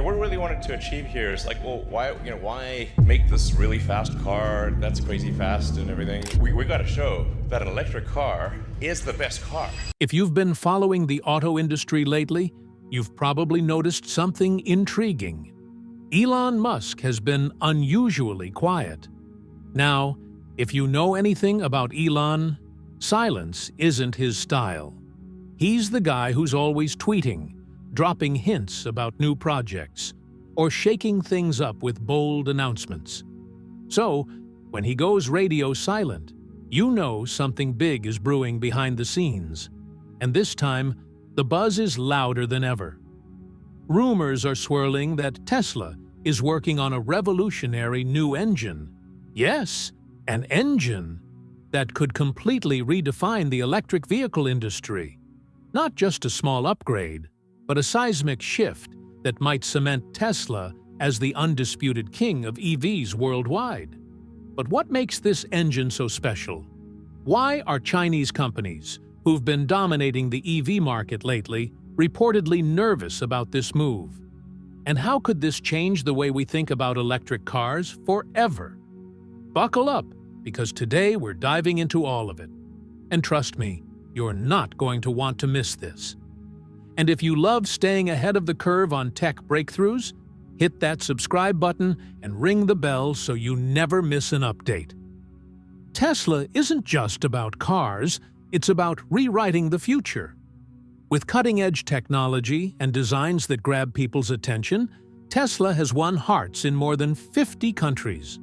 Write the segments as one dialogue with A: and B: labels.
A: what we really wanted to achieve here is like, well, why make this really fast car that's crazy fast and everything? We got to show that an electric car is the best car.
B: If you've been following the auto industry lately, you've probably noticed something intriguing. Elon Musk has been unusually quiet. Now, if you know anything about Elon, silence isn't his style. He's the guy who's always tweeting, dropping hints about new projects, or shaking things up with bold announcements. So, when he goes radio silent, you know something big is brewing behind the scenes. And this time, the buzz is louder than ever. Rumors are swirling that Tesla is working on a revolutionary new engine. Yes, an engine that could completely redefine the electric vehicle industry. Not just a small upgrade, but a seismic shift that might cement Tesla as the undisputed king of EVs worldwide. But what makes this engine so special? Why are Chinese companies, who've been dominating the EV market lately, reportedly nervous about this move? And how could this change the way we think about electric cars forever? Buckle up, because today we're diving into all of it. And trust me, you're not going to want to miss this. And if you love staying ahead of the curve on tech breakthroughs, hit that subscribe button and ring the bell so you never miss an update. Tesla isn't just about cars, it's about rewriting the future. With cutting-edge technology and designs that grab people's attention, Tesla has won hearts in more than 50 countries.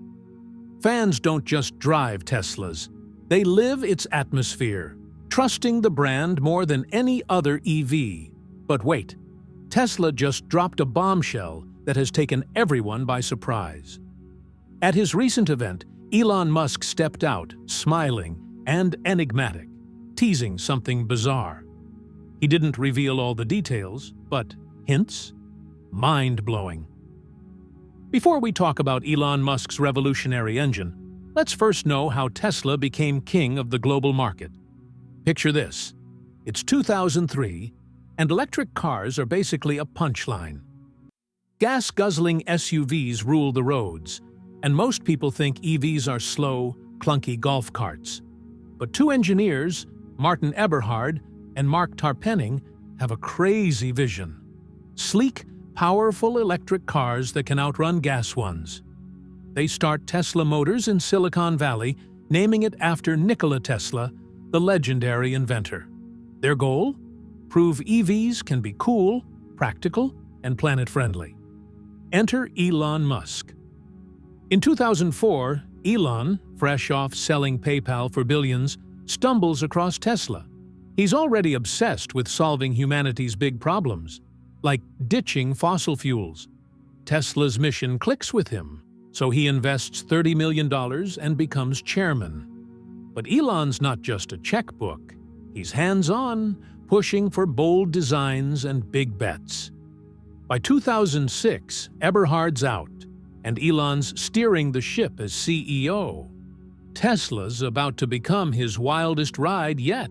B: Fans don't just drive Teslas, they live its atmosphere, trusting the brand more than any other EV. But wait, Tesla just dropped a bombshell that has taken everyone by surprise. At his recent event, Elon Musk stepped out, smiling and enigmatic, teasing something bizarre. He didn't reveal all the details, but hints? Mind-blowing. Before we talk about Elon Musk's revolutionary engine, let's first know how Tesla became king of the global market. Picture this. It's 2003, and electric cars are basically a punchline. Gas-guzzling SUVs rule the roads, and most people think EVs are slow, clunky golf carts. But two engineers, Martin Eberhard and Mark Tarpenning, have a crazy vision. Sleek, powerful electric cars that can outrun gas ones. They start Tesla Motors in Silicon Valley, naming it after Nikola Tesla, the legendary inventor. Their goal? Prove EVs can be cool, practical, and planet-friendly. Enter Elon Musk. In 2004, Elon, fresh off selling PayPal for billions, stumbles across Tesla. He's already obsessed with solving humanity's big problems, like ditching fossil fuels. Tesla's mission clicks with him, so he invests $30 million and becomes chairman. But Elon's not just a checkbook. He's hands-on, pushing for bold designs and big bets. By 2006, Eberhard's out, and Elon's steering the ship as CEO. Tesla's about to become his wildest ride yet.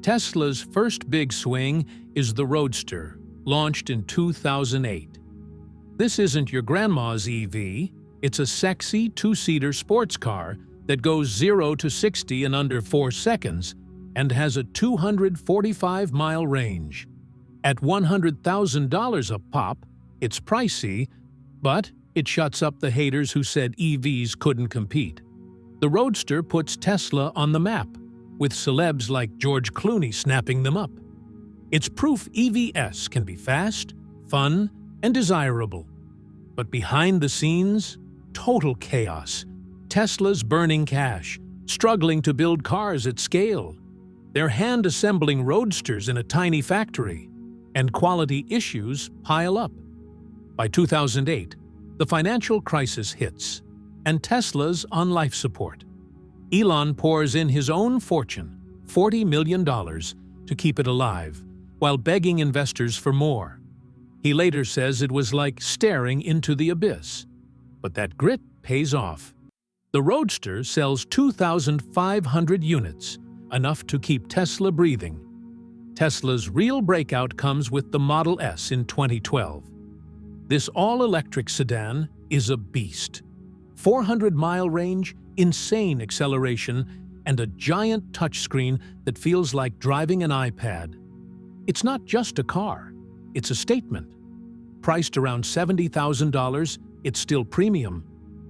B: Tesla's first big swing is the Roadster, launched in 2008. This isn't your grandma's EV, it's a sexy two-seater sports car that goes 0 to 60 in under 4 seconds and has a 245-mile range. At $100,000 a pop, it's pricey, but it shuts up the haters who said EVs couldn't compete. The Roadster puts Tesla on the map, with celebs like George Clooney snapping them up. It's proof EVs can be fast, fun, and desirable. But behind the scenes, total chaos. Tesla's burning cash, struggling to build cars at scale. They're hand-assembling Roadsters in a tiny factory, and quality issues pile up. By 2008, the financial crisis hits, and Tesla's on life support. Elon pours in his own fortune, $40 million, to keep it alive, while begging investors for more. He later says it was like staring into the abyss. But that grit pays off. The Roadster sells 2,500 units, enough to keep Tesla breathing. Tesla's real breakout comes with the Model S in 2012. This all-electric sedan is a beast. 400-mile range, insane acceleration, and a giant touchscreen that feels like driving an iPad. It's not just a car, it's a statement. Priced around $70,000, it's still premium,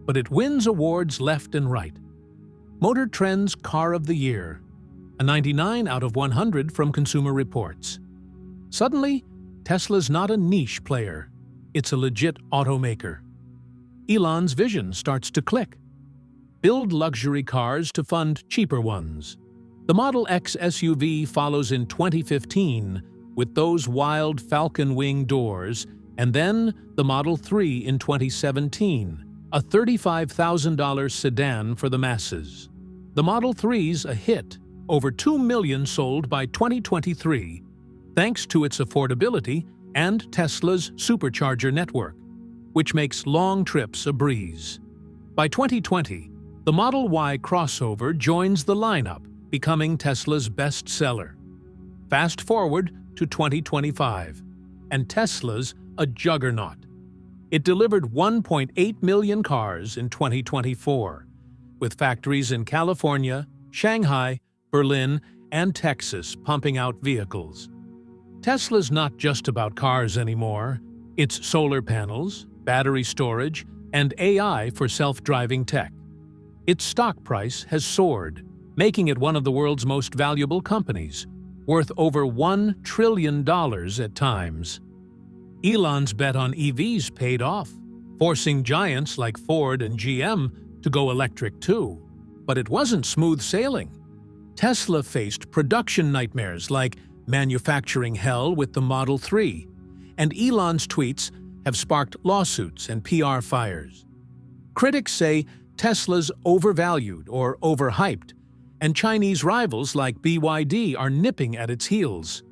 B: but it wins awards left and right. Motor Trend's Car of the Year, a 99 out of 100 from Consumer Reports. Suddenly, Tesla's not a niche player, it's a legit automaker. Elon's vision starts to click. Build luxury cars to fund cheaper ones. The Model X SUV follows in 2015 with those wild falcon wing doors, and then the Model 3 in 2017, a $35,000 sedan for the masses. The Model 3's a hit, over 2 million sold by 2023, thanks to its affordability and Tesla's supercharger network, which makes long trips a breeze. By 2020, the Model Y crossover joins the lineup, becoming Tesla's best seller. Fast forward to 2025, and Tesla's a juggernaut. It delivered 1.8 million cars in 2024, with factories in California, Shanghai, Berlin, and Texas pumping out vehicles. Tesla's not just about cars anymore. It's solar panels, battery storage, and AI for self-driving tech. Its stock price has soared, making it one of the world's most valuable companies, worth over $1 trillion at times. Elon's bet on EVs paid off, forcing giants like Ford and GM to go electric too. But it wasn't smooth sailing. Tesla faced production nightmares like manufacturing hell with the Model 3, and Elon's tweets have sparked lawsuits and PR fires. Critics say Tesla's overvalued or overhyped, and Chinese rivals like BYD are nipping at its heels.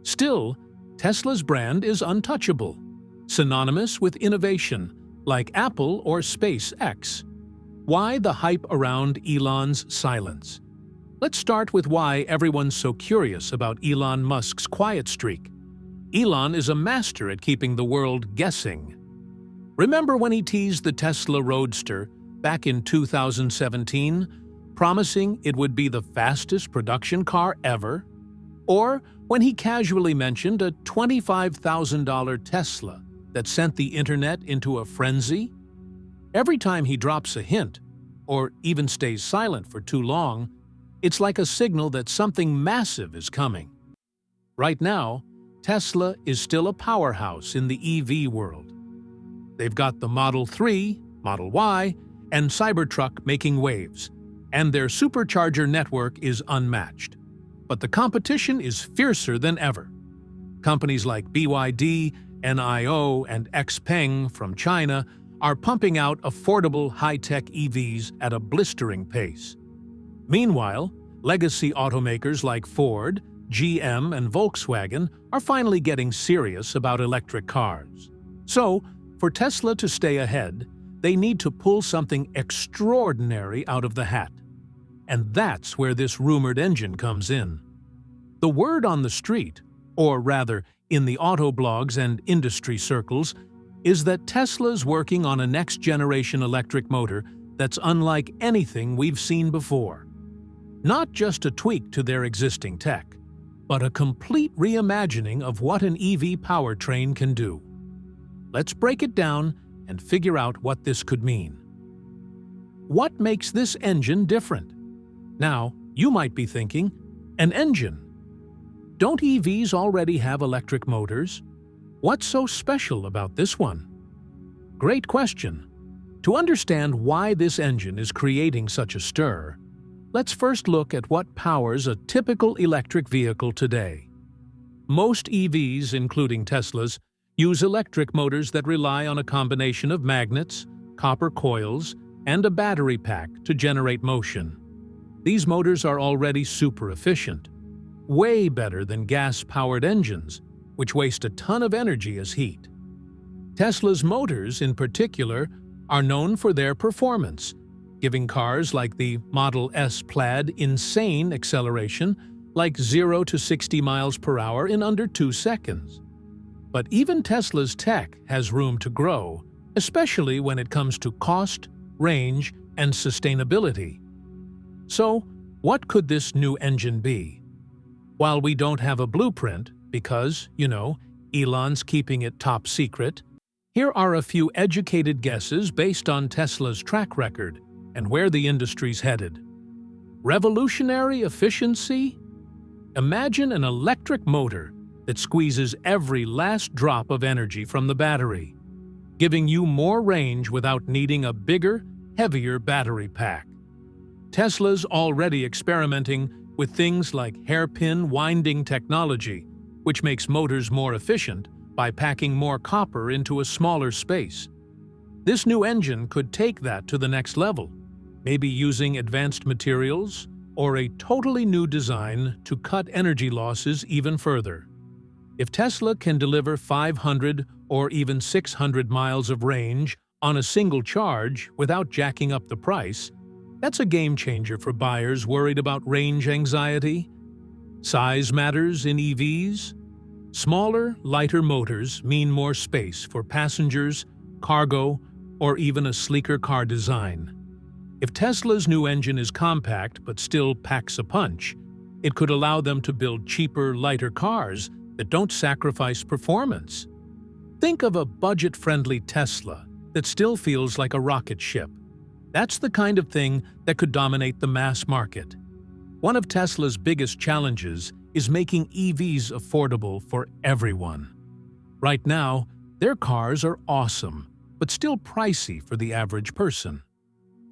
B: Still, Tesla's brand is untouchable, synonymous with innovation, like Apple or SpaceX. Why the hype around Elon's silence? Let's start with why everyone's so curious about Elon Musk's quiet streak. Elon is a master at keeping the world guessing. Remember when he teased the Tesla Roadster back in 2017, promising it would be the fastest production car ever? Or when he casually mentioned a $25,000 Tesla that sent the internet into a frenzy? Every time he drops a hint, or even stays silent for too long, it's like a signal that something massive is coming. Right now, Tesla is still a powerhouse in the EV world. They've got the Model 3, Model Y, and Cybertruck making waves, and their supercharger network is unmatched. But the competition is fiercer than ever. Companies like BYD, NIO, and XPeng from China are pumping out affordable high-tech EVs at a blistering pace. Meanwhile, legacy automakers like Ford, GM, and Volkswagen are finally getting serious about electric cars. So, for Tesla to stay ahead, they need to pull something extraordinary out of the hat. And that's where this rumored engine comes in. The word on the street, or rather in the auto blogs and industry circles, is that Tesla's working on a next-generation electric motor that's unlike anything we've seen before. Not just a tweak to their existing tech, but a complete reimagining of what an EV powertrain can do. Let's break it down and figure out what this could mean. What makes this engine different? Now, you might be thinking, an engine. Don't EVs already have electric motors? What's so special about this one? Great question. To understand why this engine is creating such a stir, let's first look at what powers a typical electric vehicle today. Most EVs, including Tesla's, use electric motors that rely on a combination of magnets, copper coils, and a battery pack to generate motion. These motors are already super efficient, way better than gas-powered engines, which waste a ton of energy as heat. Tesla's motors, in particular, are known for their performance, giving cars like the Model S Plaid insane acceleration, like 0 to 60 miles per hour in under 2 seconds. But even Tesla's tech has room to grow, especially when it comes to cost, range, and sustainability. So, what could this new engine be? While we don't have a blueprint, because, Elon's keeping it top secret, here are a few educated guesses based on Tesla's track record and where the industry's headed. Revolutionary efficiency? Imagine an electric motor that squeezes every last drop of energy from the battery, giving you more range without needing a bigger, heavier battery pack. Tesla's already experimenting with things like hairpin winding technology, which makes motors more efficient by packing more copper into a smaller space. This new engine could take that to the next level, maybe using advanced materials or a totally new design to cut energy losses even further. If Tesla can deliver 500 or even 600 miles of range on a single charge without jacking up the price, that's a game changer for buyers worried about range anxiety. Size matters in EVs. Smaller, lighter motors mean more space for passengers, cargo, or even a sleeker car design. If Tesla's new engine is compact but still packs a punch, it could allow them to build cheaper, lighter cars that don't sacrifice performance. Think of a budget-friendly Tesla that still feels like a rocket ship. That's the kind of thing that could dominate the mass market. One of Tesla's biggest challenges is making EVs affordable for everyone. Right now, their cars are awesome, but still pricey for the average person.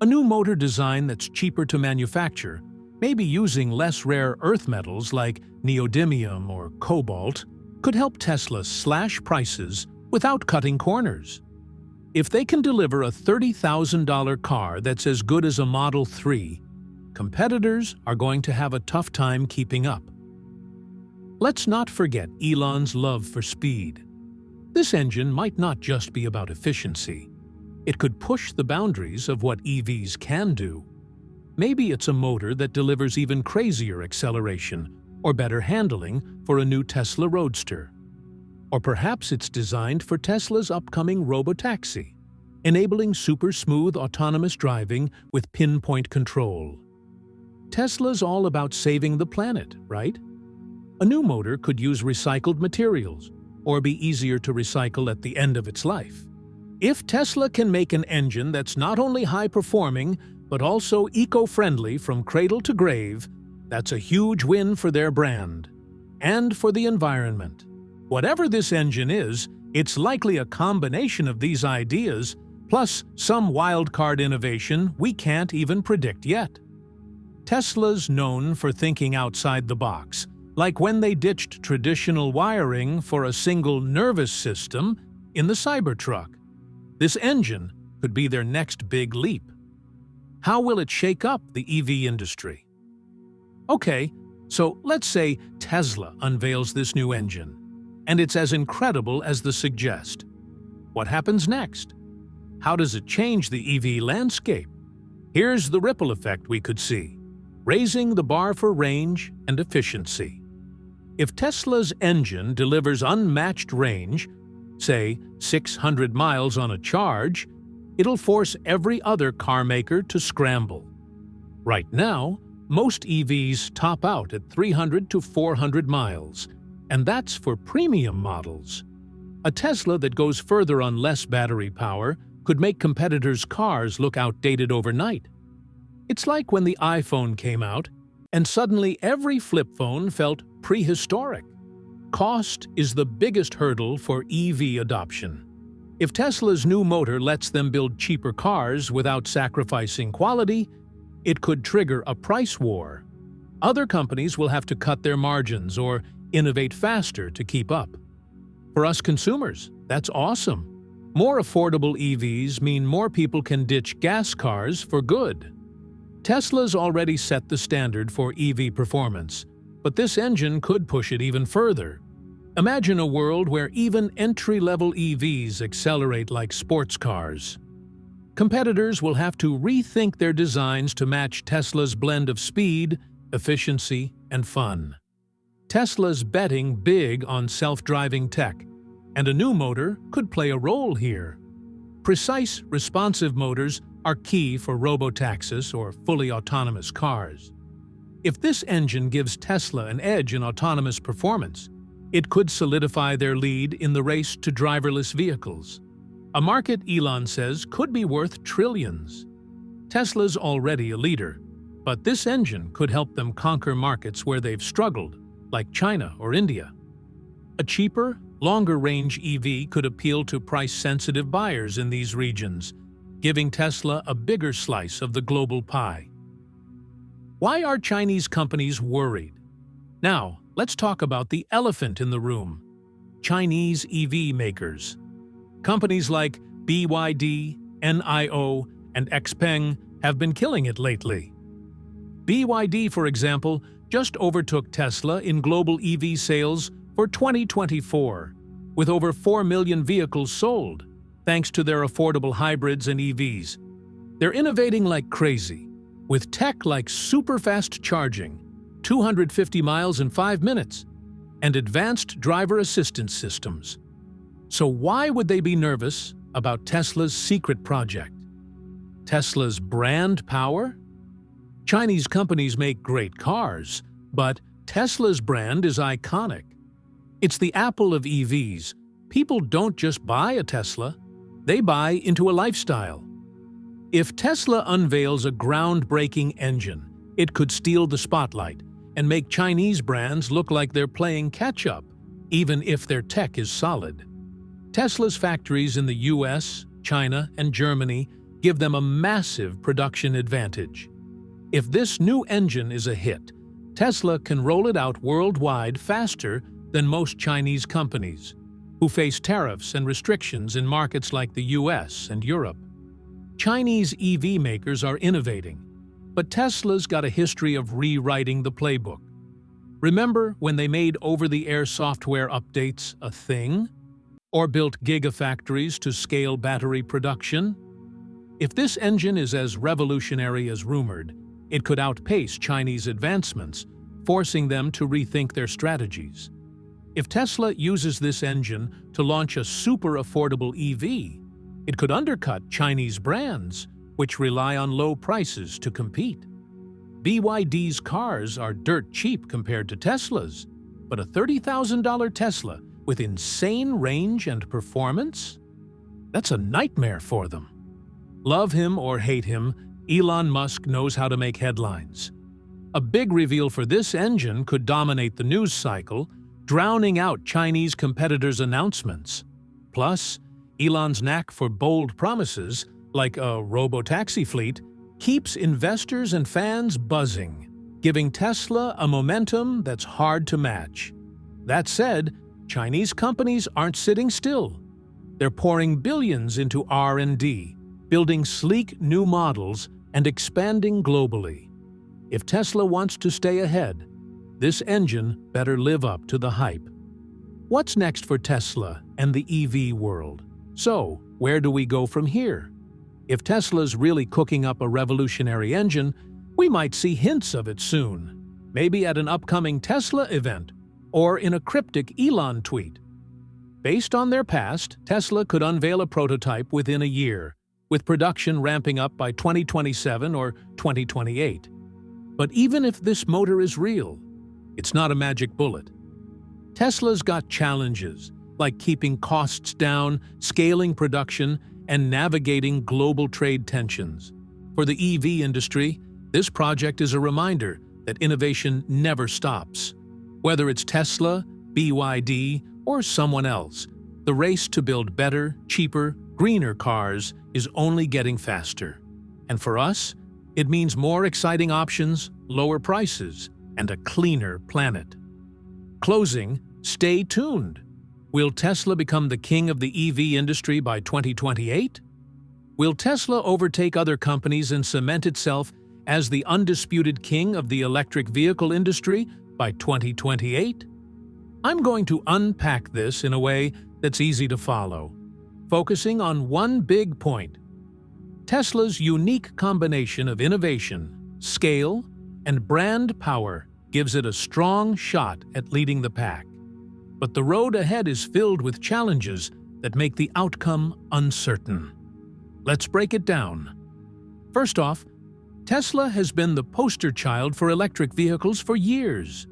B: A new motor design that's cheaper to manufacture, maybe using less rare earth metals like neodymium or cobalt, could help Tesla slash prices without cutting corners. If they can deliver a $30,000 car that's as good as a Model 3, competitors are going to have a tough time keeping up. Let's not forget Elon's love for speed. This engine might not just be about efficiency. It could push the boundaries of what EVs can do. Maybe it's a motor that delivers even crazier acceleration or better handling for a new Tesla Roadster. Or perhaps it's designed for Tesla's upcoming robotaxi, enabling super smooth autonomous driving with pinpoint control. Tesla's all about saving the planet, right? A new motor could use recycled materials or be easier to recycle at the end of its life. If Tesla can make an engine that's not only high-performing but also eco-friendly from cradle to grave, that's a huge win for their brand and for the environment. Whatever this engine is, it's likely a combination of these ideas plus some wild-card innovation we can't even predict yet. Tesla's known for thinking outside the box, like when they ditched traditional wiring for a single nervous system in the Cybertruck. This engine could be their next big leap. How will it shake up the EV industry? Okay, so let's say Tesla unveils this new engine, and it's as incredible as the suggest. What happens next? How does it change the EV landscape? Here's the ripple effect we could see, raising the bar for range and efficiency. If Tesla's engine delivers unmatched range, say 600 miles on a charge, it'll force every other car maker to scramble. Right now, most EVs top out at 300 to 400 miles, and that's for premium models. A Tesla that goes further on less battery power could make competitors' cars look outdated overnight. It's like when the iPhone came out, and suddenly every flip phone felt prehistoric. Cost is the biggest hurdle for EV adoption. If Tesla's new motor lets them build cheaper cars without sacrificing quality, it could trigger a price war. Other companies will have to cut their margins or innovate faster to keep up. For us consumers, that's awesome. More affordable EVs mean more people can ditch gas cars for good. Tesla's already set the standard for EV performance, but this engine could push it even further. Imagine a world where even entry-level EVs accelerate like sports cars. Competitors will have to rethink their designs to match Tesla's blend of speed, efficiency, and fun. Tesla's betting big on self-driving tech, And a new motor could play a role here. Precise, responsive motors are key for robotaxis or fully autonomous cars. If this engine gives Tesla an edge in autonomous performance, it could solidify their lead in the race to driverless vehicles. A market, Elon says, could be worth trillions. Tesla's already a leader, but this engine could help them conquer markets where they've struggled, like China or India. A cheaper, longer-range EV could appeal to price-sensitive buyers in these regions, giving Tesla a bigger slice of the global pie. Why are Chinese companies worried? Now, let's talk about the elephant in the room: Chinese EV makers. Companies like BYD, NIO, and XPeng have been killing it lately. BYD, for example, just overtook Tesla in global EV sales for 2024, with over 4 million vehicles sold, thanks to their affordable hybrids and EVs. They're innovating like crazy, with tech like super-fast charging, 250 miles in 5 minutes, and advanced driver assistance systems. So why would they be nervous about Tesla's secret project? Tesla's brand power? Chinese companies make great cars, but Tesla's brand is iconic. It's the Apple of EVs. People don't just buy a Tesla, they buy into a lifestyle. If Tesla unveils a groundbreaking engine, it could steal the spotlight and make Chinese brands look like they're playing catch-up, even if their tech is solid. Tesla's factories in the US, China, and Germany give them a massive production advantage. If this new engine is a hit, Tesla can roll it out worldwide faster than most Chinese companies, who face tariffs and restrictions in markets like the US and Europe. Chinese EV makers are innovating, but Tesla's got a history of rewriting the playbook. Remember when they made over-the-air software updates a thing? Or built gigafactories to scale battery production? If this engine is as revolutionary as rumored, it could outpace Chinese advancements, forcing them to rethink their strategies. If Tesla uses this engine to launch a super-affordable EV, it could undercut Chinese brands, which rely on low prices to compete. BYD's cars are dirt cheap compared to Tesla's, but a $30,000 Tesla with insane range and performance? That's a nightmare for them. Love him or hate him, Elon Musk knows how to make headlines. A big reveal for this engine could dominate the news cycle, drowning out Chinese competitors' announcements. Plus, Elon's knack for bold promises, like a robo-taxi fleet, keeps investors and fans buzzing, giving Tesla a momentum that's hard to match. That said, Chinese companies aren't sitting still. They're pouring billions into R&D, building sleek new models and expanding globally. If Tesla wants to stay ahead, this engine better live up to the hype. What's next for Tesla and the EV world? So, where do we go from here? If Tesla's really cooking up a revolutionary engine, we might see hints of it soon, maybe at an upcoming Tesla event or in a cryptic Elon tweet. Based on their past, Tesla could unveil a prototype within a year, with production ramping up by 2027 or 2028. But even if this motor is real, it's not a magic bullet. Tesla's got challenges, like keeping costs down, scaling production, and navigating global trade tensions. For the EV industry, this project is a reminder that innovation never stops. Whether it's Tesla, BYD, or someone else, the race to build better, cheaper, greener cars is only getting faster. And for us, it means more exciting options, lower prices, and a cleaner planet. Closing, stay tuned. Will Tesla become the king of the EV industry by 2028? Will Tesla overtake other companies and cement itself as the undisputed king of the electric vehicle industry by 2028? I'm going to unpack this in a way that's easy to follow, focusing on one big point: Tesla's unique combination of innovation, scale, and brand power gives it a strong shot at leading the pack. But the road ahead is filled with challenges that make the outcome uncertain. Let's break it down. First off, Tesla has been the poster child for electric vehicles for years.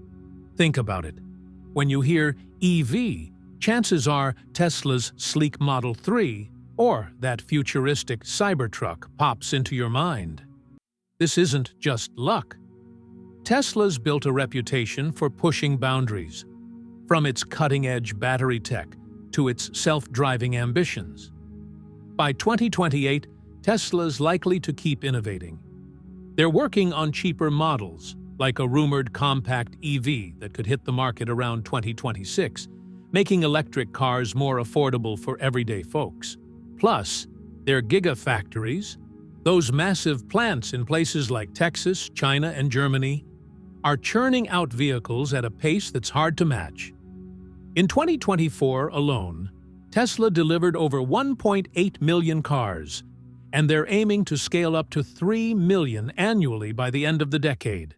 B: Think about it. When you hear EV, chances are Tesla's sleek Model 3 or that futuristic Cybertruck pops into your mind. This isn't just luck. Tesla's built a reputation for pushing boundaries, from its cutting-edge battery tech to its self-driving ambitions. By 2028, Tesla's likely to keep innovating. They're working on cheaper models, like a rumored compact EV that could hit the market around 2026, making electric cars more affordable for everyday folks. Plus, their gigafactories, those massive plants in places like Texas, China, and Germany, are churning out vehicles at a pace that's hard to match. In 2024 alone, Tesla delivered over 1.8 million cars, and they're aiming to scale up to 3 million annually by the end of the decade.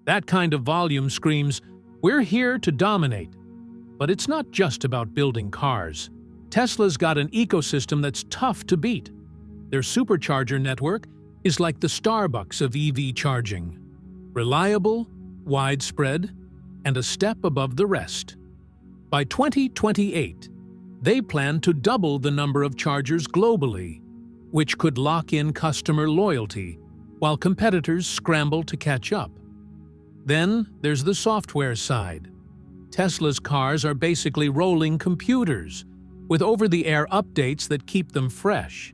B: That kind of volume screams, "We're here to dominate." But it's not just about building cars. Tesla's got an ecosystem that's tough to beat. Their supercharger network is like the Starbucks of EV charging. Reliable, widespread, and a step above the rest. By 2028, they plan to double the number of chargers globally, which could lock in customer loyalty while competitors scramble to catch up. Then there's the software side. Tesla's cars are basically rolling computers, with over-the-air updates that keep them fresh.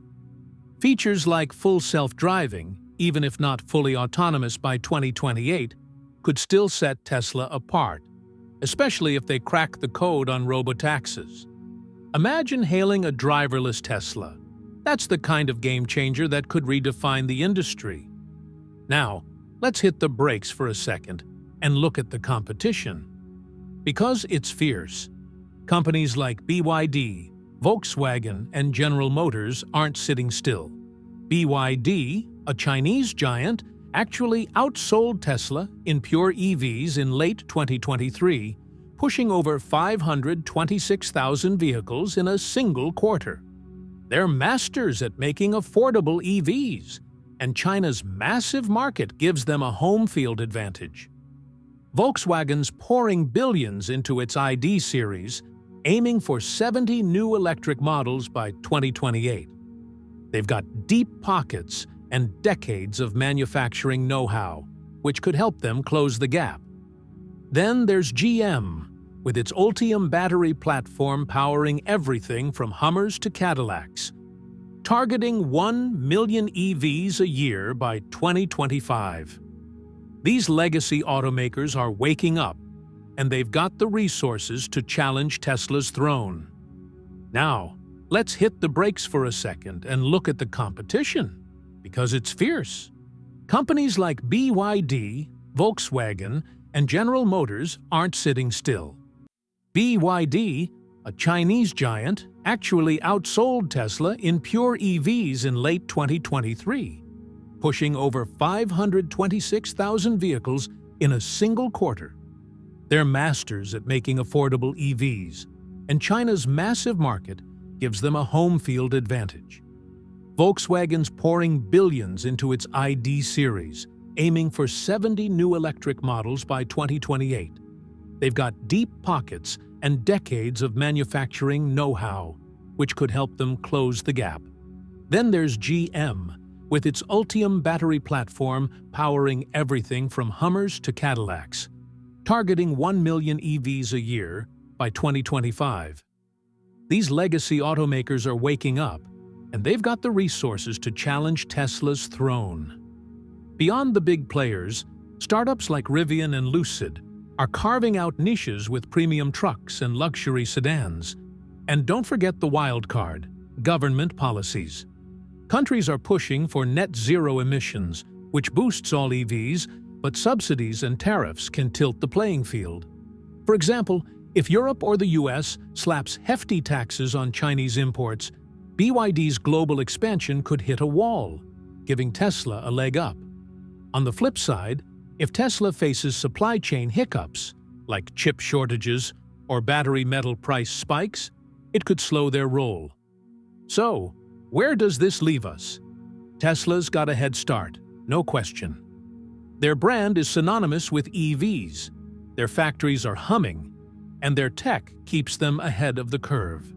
B: Features like full self-driving, even if not fully autonomous by 2028, could still set Tesla apart, especially if they crack the code on robotaxis. Imagine hailing a driverless Tesla. That's the kind of game-changer that could redefine the industry. Now, let's hit the brakes for a second and look at the competition. Because it's fierce, companies like BYD, Volkswagen, and General Motors aren't sitting still. BYD, a Chinese giant, actually outsold Tesla in pure EVs in late 2023, pushing over 526,000 vehicles in a single quarter. They're masters at making affordable EVs, and China's massive market gives them a home field advantage. Volkswagen's pouring billions into its ID series, aiming for 70 new electric models by 2028. They've got deep pockets and decades of manufacturing know-how, which could help them close the gap. Then there's GM, with its Ultium battery platform powering everything from Hummers to Cadillacs, targeting 1 million EVs a year by 2025. These legacy automakers are waking up, and they've got the resources to challenge Tesla's throne. Now, let's hit the brakes for a second and look at the competition, because it's fierce. Companies like BYD, Volkswagen, and General Motors aren't sitting still. BYD, a Chinese giant, actually outsold Tesla in pure EVs in late 2023, pushing over 526,000 vehicles in a single quarter. They're masters at making affordable EVs, and China's massive market gives them a home field advantage. Volkswagen's pouring billions into its ID series, aiming for 70 new electric models by 2028. They've got deep pockets and decades of manufacturing know-how, which could help them close the gap. Then there's GM, with its Ultium battery platform powering everything from Hummers to Cadillacs, targeting 1 million EVs a year by 2025. These legacy automakers are waking up, and they've got the resources to challenge Tesla's throne. Beyond the big players, startups like Rivian and Lucid are carving out niches with premium trucks and luxury sedans. And don't forget the wild card, government policies. Countries are pushing for net zero emissions, which boosts all EVs, but subsidies and tariffs can tilt the playing field. For example, if Europe or the US slaps hefty taxes on Chinese imports, BYD's global expansion could hit a wall, giving Tesla a leg up. On the flip side, if Tesla faces supply chain hiccups, like chip shortages or battery metal price spikes, it could slow their roll. So, where does this leave us? Tesla's got a head start, no question. Their brand is synonymous with EVs, their factories are humming, and their tech keeps them ahead of the curve.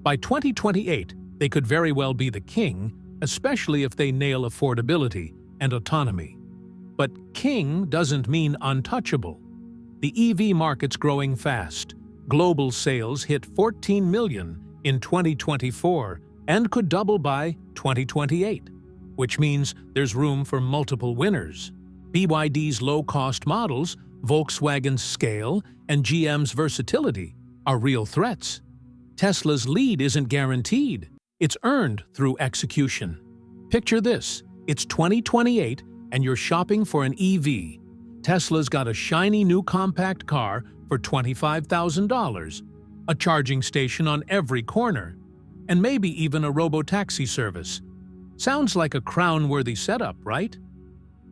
B: By 2028, they could very well be the king, especially if they nail affordability and autonomy. But king doesn't mean untouchable. The EV market's growing fast. Global sales hit 14 million in 2024 and could double by 2028, which means there's room for multiple winners. BYD's low-cost models, Volkswagen's scale, and GM's versatility are real threats. Tesla's lead isn't guaranteed. It's earned through execution. Picture this. It's 2028 and you're shopping for an EV. Tesla's got a shiny new compact car for $25,000, a charging station on every corner, and maybe even a robo-taxi service. Sounds like a crown-worthy setup, right?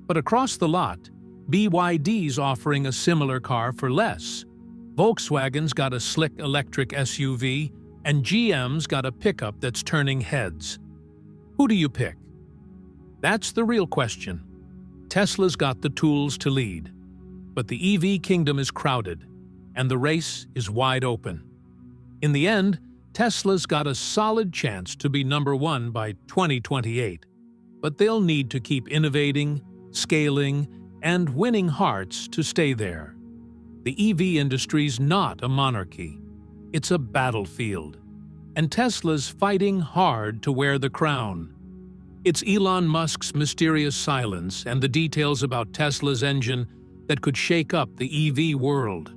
B: But across the lot, BYD's offering a similar car for less. Volkswagen's got a slick electric SUV, and GM's got a pickup that's turning heads. Who do you pick? That's the real question. Tesla's got the tools to lead, but the EV kingdom is crowded, and the race is wide open. In the end, Tesla's got a solid chance to be number one by 2028, but they'll need to keep innovating, scaling, and winning hearts to stay there. The EV industry's not a monarchy. It's a battlefield, and Tesla's fighting hard to wear the crown. It's Elon Musk's mysterious silence and the details about Tesla's engine that could shake up the EV world.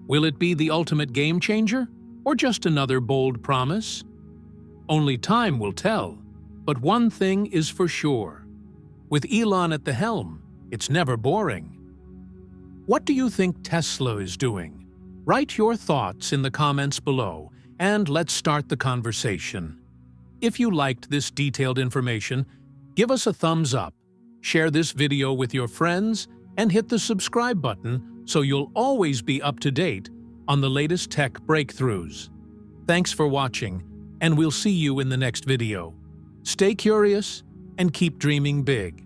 B: Will it be the ultimate game changer, or just another bold promise? Only time will tell, but one thing is for sure. With Elon at the helm, it's never boring. What do you think Tesla is doing? Write your thoughts in the comments below, and let's start the conversation. If you liked this detailed information, give us a thumbs up, share this video with your friends, and hit the subscribe button so you'll always be up to date on the latest tech breakthroughs. Thanks for watching, and we'll see you in the next video. Stay curious and keep dreaming big.